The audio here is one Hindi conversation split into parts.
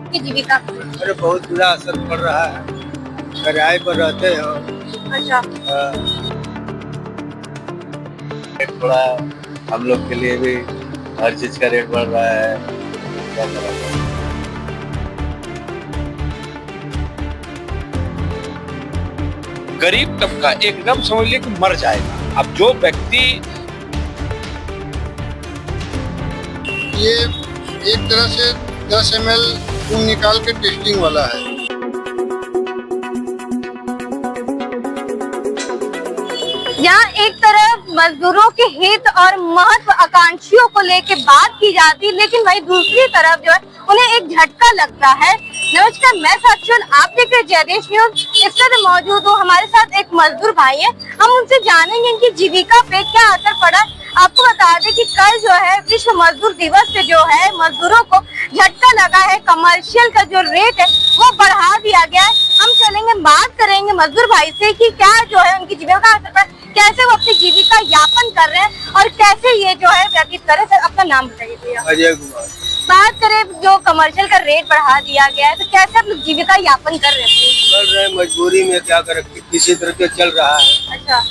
आपकी जीविका पे? अरे बहुत बुरा असर पड़ रहा है। किराए पर रहते हैं अच्छा। रेट थोड़ा हम लोग के लिए भी हर चीज का रेट बढ़ रहा है, क्या करा जाए। गरीब तबका एकदम समझ लीजिए कि मर जाएगा। अब जो व्यक्ति ये एक तरह से 10 ml खून निकाल के टेस्टिंग वाला है। यहाँ एक तरफ मजदूरों के हित और महत्वाकांक्षियों को लेके बात की जाती है, लेकिन वही दूसरी तरफ जो है उन्हें एक झटका लगता है। नमस्कार, मैं साक्षी, आप देख रहे जयदेश न्यूज। इस तरह मौजूद हो हमारे साथ एक मजदूर भाई है, हम उनसे जानेंगे इनकी जीविका पे क्या असर पड़ा। आपको बता दें कि कल जो है विश्व मजदूर दिवस पे जो है मजदूरों को झटका लगा है। कमर्शियल का जो रेट है वो बढ़ा दिया गया है। हम चलेंगे, बात करेंगे मजदूर भाई से कि क्या जो है उनकी जीविका का असर पड़ा, कैसे वो अपनी जीविका यापन कर रहे हैं और कैसे ये जो है व्यतीत कर रहे हैं। सर, अपना नाम बताइए भैया। अजय कुमार। बात करें जो कमर्शियल का रेट बढ़ा दिया गया है तो कैसे आप लोग जीविका यापन कर रहे हैं? कर रहे हैं, मजबूरी में क्या करें, किसी तरह के चल रहा है। अच्छा,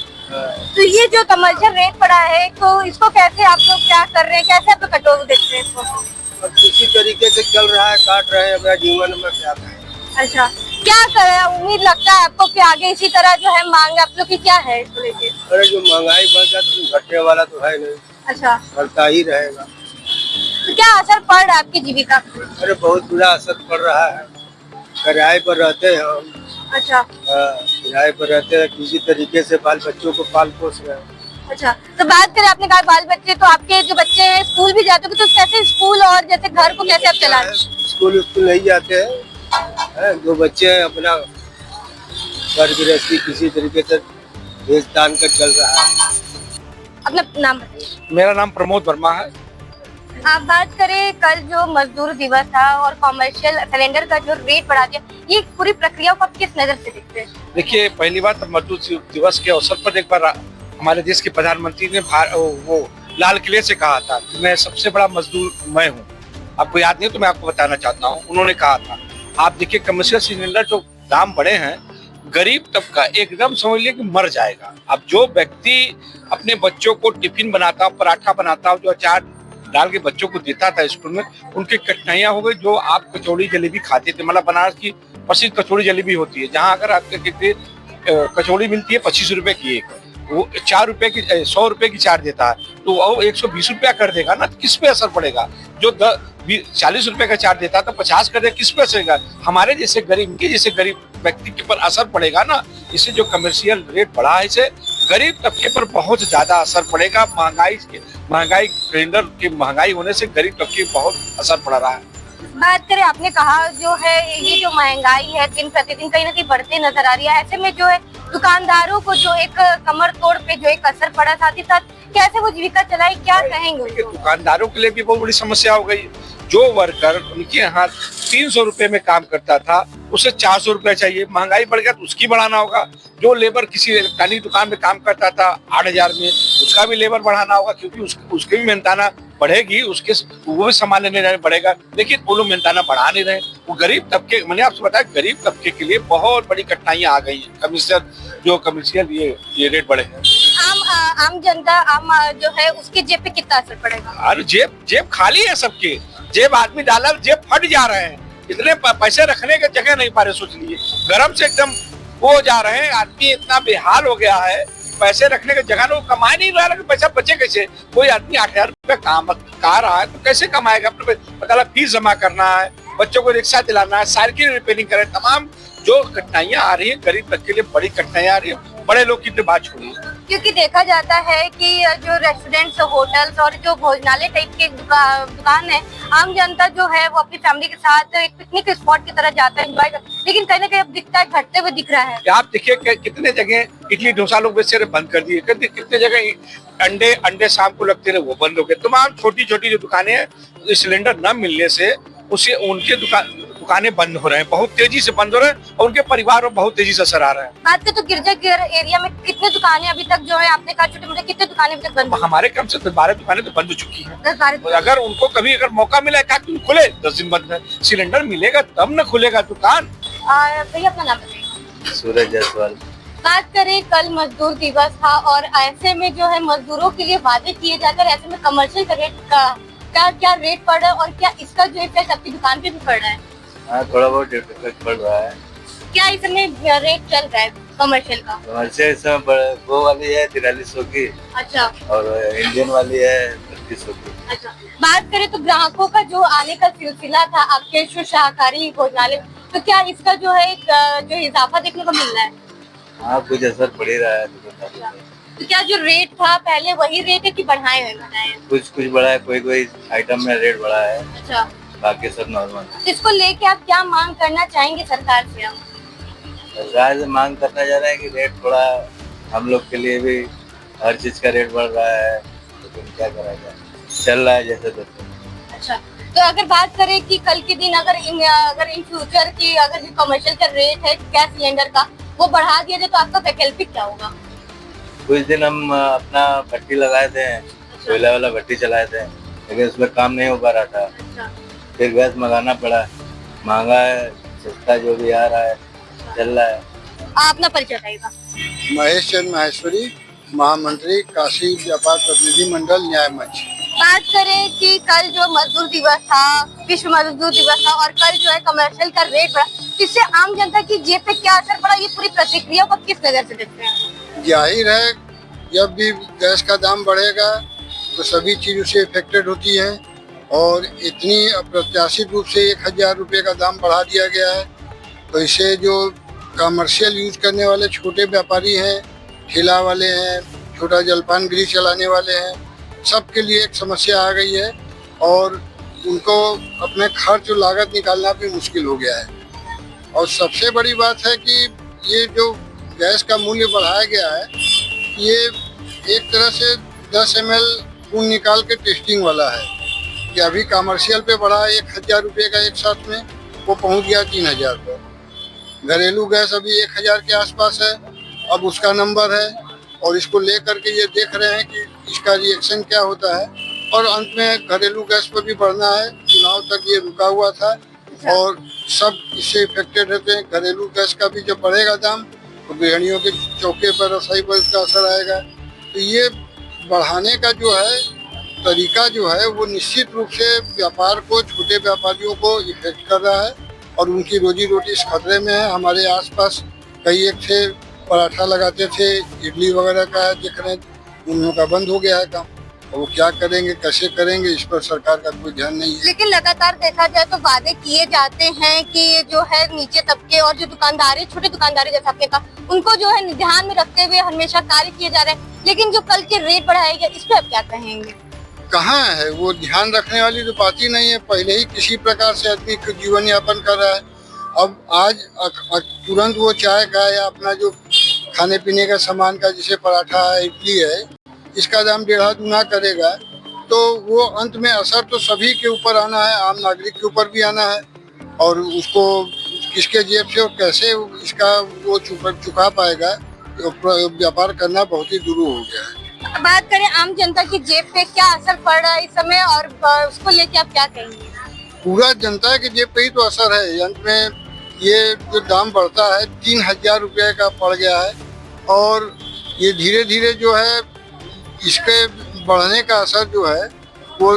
तो ये जो कमर्शियल रेट पड़ा है तो इसको कैसे आप लोग क्या कर रहे हैं, कैसे आप लोग कटोर देखते हैं इसको? अब किसी तरीके से चल रहा है, काट रहे हैं अपना जीवन में, क्या करें। अच्छा, क्या करें, उम्मीद लगता है आपको कि आगे इसी तरह जो है मांग आप लोग की क्या है इसको लेके? अरे जो महंगाई बढ़ गया तो घटने वाला तो है नहीं, अच्छा, बढ़ता ही रहेगा। तो क्या असर पड़ रहा है आपकी जीविका पे? अरे बहुत बुरा असर पड़ रहा है। किराए पर रहते हैं हम। अच्छा। किराए पर रहते हैं, किसी तरीके से बाल बच्चों को पाल पोस रहे हैं। अच्छा, तो बात करें, आपने कहा बाल बच्चे, तो आपके जो बच्चे हैं स्कूल भी जाते होंगे, तो कैसे स्कूल और जैसे घर को कैसे आप चला रहे हैं? स्कूल नहीं जाते हैं, जो बच्चे हैं अपना घर गृहस्थी किसी तरीके से भेज तान कर चल रहा है। अपना नाम बताइए। मेरा नाम प्रमोद वर्मा है। आप बात करें कल जो मजदूर दिवस था और कॉमर्शियल सिलेंडर का जो रेट बढ़ा दिया, ये पूरी प्रक्रिया को आप किस नजर से देखते हैं? देखिए, पहली बात तो मजदूर दिवस के अवसर पर एक बार हमारे देश के प्रधानमंत्री ने वो लाल किले से कहा था कि मैं सबसे बड़ा मजदूर मैं हूँ। आपको याद नहीं तो मैं आपको बताना चाहता हूँ, उन्होंने कहा था। आप देखिए, कमर्शियल सिलेंडर जो दाम बढ़े हैं, गरीब तबका एकदम समझ लीजिए कि मर जाएगा। अब जो व्यक्ति अपने बच्चों को टिफिन बनाता, पराठा बनाता, जो अचार डाल के बच्चों को देता था स्कूल में, उनकी कठिनाइयां हो गई। जो आप कचौड़ी जलेबी खाते थे, मतलब बनारस की प्रसिद्ध कचौड़ी जलेबी होती है, जहाँ अगर आपके कचौड़ी मिलती है 25 रुपए की एक, वो 4 रुपए की 100 रुपए की चार देता है, तो वो 120 रुपया कर देगा ना, तो किस पे असर पड़ेगा? जो 40 रुपए का चार देता है तो 50 कर देगा, किस पे असर पड़ेगा? हमारे जैसे गरीब, इनके जैसे गरीब व्यक्ति के पर असर पड़ेगा ना। इससे जो कमर्शियल रेट बढ़ा है, इसे गरीब तबके पर बहुत ज्यादा असर पड़ेगा। महंगाई सिलेंडर की महंगाई होने से गरीब तबके पर बहुत असर पड़ रहा है। बात करें, आपने कहा जो है ये जो महंगाई है दिन प्रतिदिन कहीं ना कहीं बढ़ते नजर आ रही है, ऐसे में जो है दुकानदारों को जो एक कमर तोड़ पे जो एक असर पड़ा, साथ ही साथ कैसे वो जीविका चलाई, क्या कहेंगे? दुकानदारों के लिए भी बहुत बड़ी समस्या हो गई। जो वर्कर उनके यहाँ 300 रुपए में काम करता था, उसे 400 रुपया चाहिए। महंगाई बढ़ गया तो उसकी बढ़ाना होगा। जो लेबर किसी इलेक्ट्रॉनिक दुकान में काम करता था 8000 में, उसका भी लेबर बढ़ाना होगा, क्योंकि उसके भी मेहनताना बढ़ेगी, उसके वो भी सामान लेने जाने बढ़ेगा। लेकिन वो लोग मेहनताना बढ़ा नहीं रहे। वो गरीब तबके, मैंने आपसे बताया, गरीब तबके के लिए बहुत बड़ी कठिनाइयां आ गई है। कमर्शियल ये रेट बढ़े हैं। आम जनता, आम जो है उसके जेब पे कितना असर पड़ेगा? अरे जेब खाली है सबके। जेब आदमी डाला, जेब फट जा रहे हैं। इतने पैसे रखने की जगह नहीं पा रहे। सोच लीजिए, गरम से एकदम हो जा रहे हैं। आदमी इतना बेहाल हो गया है, पैसे रखने की जगह ना, वो कमा नहीं रहा है, पैसा बचे कैसे? कोई आदमी 8000 रुपये कमा रहा है तो कैसे कमाएगा? अपने फीस जमा करना है, बच्चों को रिक्शा दिलाना है, साइकिल रिपेयरिंग करे, तमाम जो कठिनाइयां आ रही है गरीब तक के लिए, बड़ी कठिनाइयां आ रही है। बड़े लोग की तो बात छोड़िए, क्योंकि देखा जाता है कि जो रेस्टोरेंट्स, होटल्स और जो भोजनालय टाइप के दुकान है, आम जनता जो है वो अपनी फैमिली के साथ एक पिकनिक स्पॉट की तरह जाता है, एंजॉय करता है, लेकिन कहीं ना कहीं अब दिखता है, घटते हुए दिख रहा है। आप देखिए कितने जगह इडली डोसा लोग बेचारे बंद कर दिए, कितने जगह अंडे शाम को लगते रहे, वो बंद हो गए। तमाम छोटी छोटी जो दुकानें हैं, सिलेंडर न मिलने से उसे दुकानें बंद हो रहे हैं, बहुत तेजी से बंद हो रहे हैं और उनके परिवार पर बहुत तेजी से असर आ रहा है। बात करें तो गिरजाघर एरिया में कितने दुकानें अभी तक जो है आपने कहा छोटे मोटे, कितने दुकानें अभी तक बंद? हमारे कम से 10-12 दुकानें तो बंद हो चुकी हैं। 10-12 तो अगर उनको कभी अगर मौका मिला क्या तुम खुले, 10 दिन बंद है, सिलेंडर मिलेगा तब न खुलेगा दुकान। भैया अपना नाम बताइए। सूरज जायसवाल। बात करें, कल मजदूर दिवस था और ऐसे में जो है मजदूरों के लिए वादे किए जाते हैं, ऐसे में कमर्शियल रेट का क्या रेट पड़ रहा है और क्या इसका जो इफेक्ट आपकी दुकान पे भी पड़ रहा है? हाँ, थोड़ा बहुत इफेक्ट पड़ रहा है। क्या इस समय रेट चल रहा है कमर्शियल का? कमर्शियल इस समय वो वाली है 4300 की अच्छा और इंडियन वाली है 3200 की। अच्छा, बात करें तो ग्राहकों का जो आने का सिलसिला था आपके जो शाकाहारी भोजनालय, तो क्या इसका जो है एक जो इजाफा देखने को मिल रहा है? हाँ, कुछ असर पड़ ही रहा है दुकानदारों पे। तो क्या जो रेट था पहले वही रेट है कि बढ़ाए हुए बनाए हैं? कुछ बढ़ा है, कोई आइटम में रेट बढ़ा है, अच्छा, बाकी सब नॉर्मल। इसको लेके आप क्या मांग करना चाहेंगे सरकार से? हम सरकार से मांग करना चाह रहे हैं कि रेट थोड़ा हम लोग के लिए भी, हर चीज का रेट बढ़ रहा है, लेकिन क्या करा जाए, चल रहा है जैसे तैसे। अच्छा, तो अगर बात करें कि कल के दिन अगर इन फ्यूचर की अगर जो कमर्शियल का रेट है गैस सिलेंडर का वो बढ़ा दिया जाए तो आपका वैकल्पिक क्या होगा? कुछ दिन हम अपना भट्टी लगाए थे, कोयला वाला भट्टी चलाए थे, लेकिन उसमें काम नहीं हो पा रहा था। अच्छा, फिर गैस मंगाना पड़ा, महंगा है, सस्ता जो भी आ रहा है चल रहा है। आप अपना परिचय बताइएगा। महेश चंद माहेश्वरी, महामंत्री काशी व्यापार प्रतिनिधि मंडल न्याय मंच। बात करें कि कल जो मजदूर दिवस था, विश्व मजदूर दिवस था और कल जो है कमर्शियल का रेट बढ़ा, इससे आम जनता की जेब पे क्या असर पड़ा, ये पूरी प्रतिक्रिया को किस नजर से देखते हैं? जाहिर है जब भी गैस का दाम बढ़ेगा तो सभी चीज़ों से इफेक्टेड होती हैं और इतनी अप्रत्याशित रूप से 1000 रुपये का दाम बढ़ा दिया गया है, तो इसे जो कमर्शियल यूज करने वाले छोटे व्यापारी हैं, ठेला वाले हैं, छोटा जलपान गृह चलाने वाले हैं, सबके लिए एक समस्या आ गई है और उनको अपने खर्च और लागत निकालना भी मुश्किल हो गया है। और सबसे बड़ी बात है कि ये जो गैस का मूल्य बढ़ाया गया है, ये एक तरह से 10 ml खून निकाल के टेस्टिंग वाला है कि अभी कमर्शियल पे बढ़ा 1000 रुपये का एक साथ में, वो पहुंच गया 3000 पर। घरेलू गैस अभी 1000 के आसपास है, अब उसका नंबर है और इसको ले करके ये देख रहे हैं कि इसका रिएक्शन क्या होता है और अंत में घरेलू गैस पर भी बढ़ना है। चुनाव तक ये रुका हुआ था और सब इससे इफेक्टेड रहते हैं। घरेलू गैस का भी जब बढ़ेगा दाम तो गृहिणियों के चौके पर, रसोई पर इसका असर आएगा। तो ये बढ़ाने का जो है तरीका जो है वो निश्चित रूप से व्यापार को, छोटे व्यापारियों को इफेक्ट कर रहा है और उनकी रोजी रोटी इस खतरे में है। हमारे आसपास कई एक थे पराठा लगाते थे, इडली वगैरह का देख रहे हैं, उन लोगों का बंद हो गया है काम। और वो क्या करेंगे, कैसे करेंगे, इस पर सरकार का कोई ध्यान नहीं है। लेकिन लगातार देखा जाए तो वादे किए जाते हैं कि जो है नीचे तबके और जो दुकानदार है, छोटे दुकानदार जैसे आपने कहा, उनको जो है ध्यान में रखते हुए हमेशा कार्य किए जा रहे हैं, लेकिन जो कल के रेट बढ़ाए गए इस पे आप क्या कहेंगे? कहाँ है वो ध्यान रखने वाली तो बात ही नहीं है। पहले ही किसी प्रकार से आदमी जीवन यापन कर रहा है, अब आज तुरंत वो चाय का या अपना जो खाने पीने का सामान का, जैसे पराठा है, इडली है, इसका दाम 1.5 गुना करेगा तो वो अंत में असर तो सभी के ऊपर आना है, आम नागरिक के ऊपर भी आना है और उसको किसके जेब से और कैसे इसका वो चुका पाएगा, व्यापार करना बहुत ही दुरूह हो गया है। बात करें आम जनता की जेब पे क्या असर पड़ रहा है इस समय और उसको लेके आप क्या कहेंगे? पूरा जनता के जेब पे ही तो असर है। अंत में ये जो दाम बढ़ता है 3000 रुपये का पड़ गया है और ये धीरे धीरे जो है इसके बढ़ने का असर जो है वो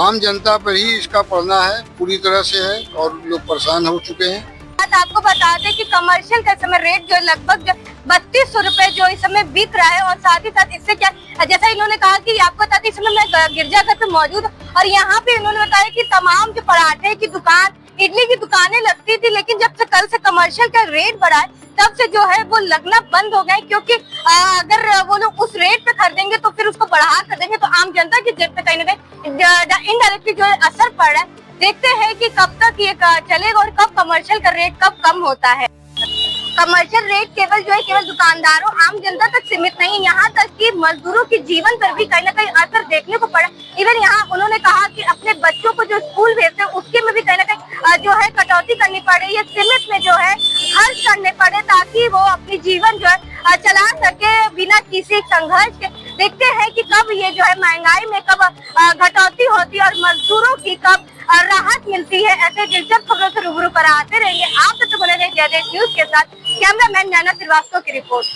आम जनता पर ही इसका पड़ना है, पूरी तरह से है और लोग परेशान हो चुके हैं। आपको बता दें कि कमर्शियल का समय रेट जो लगभग 3200 रुपए जो इस समय बिक रहा है और साथ ही साथ इससे क्या, जैसा इन्होंने कहा कि आपको बताते इस समय मैं गिरजाघर पे मौजूद और यहाँ पे इन्होंने बताया कि तमाम जो पराठे की दुकान, इडली की दुकानें लगती थी, लेकिन जब से कल से कमर्शियल का रेट बढ़ा है तब से जो है वो लगना बंद हो गए, क्योंकि अगर वो लोग उस रेट पे खरीदेंगे तो फिर उसको बढ़ा कर देंगे तो आम जनता की जेब पे कहीं ना कहीं इनडायरेक्टली जो है असर पड़ रहा है। देखते हैं कि कब तक ये चलेगा और कब कमर्शियल का रेट कब कम होता है। कमर्शियल रेट केवल जो है केवल दुकानदारों आम जनता तक सीमित नहीं, यहाँ तक कि मजदूरों के जीवन पर भी कहीं ना कहीं असर देखने को पड़ा। इवन यहाँ उन्होंने कहा कि अपने बच्चों को जो स्कूल भेजते हैं उसके में भी कहीं ना कहीं जो है कटौती करनी पड़े, या सीमित में जो है खर्च करने पड़े, ताकि वो अपनी जीवन जो है चला सके बिना किसी संघर्ष के। देखते हैं कि कब ये जो है महंगाई में कब घटौती होती है और मजदूरों की कब राहत मिलती है। ऐसे दिलचस्प खबरों से रूबरू पर आते रहेंगे। आप तो बने रहे जयदेव न्यूज के साथ। कैमरामैन नैना श्रीवास्तव की रिपोर्ट।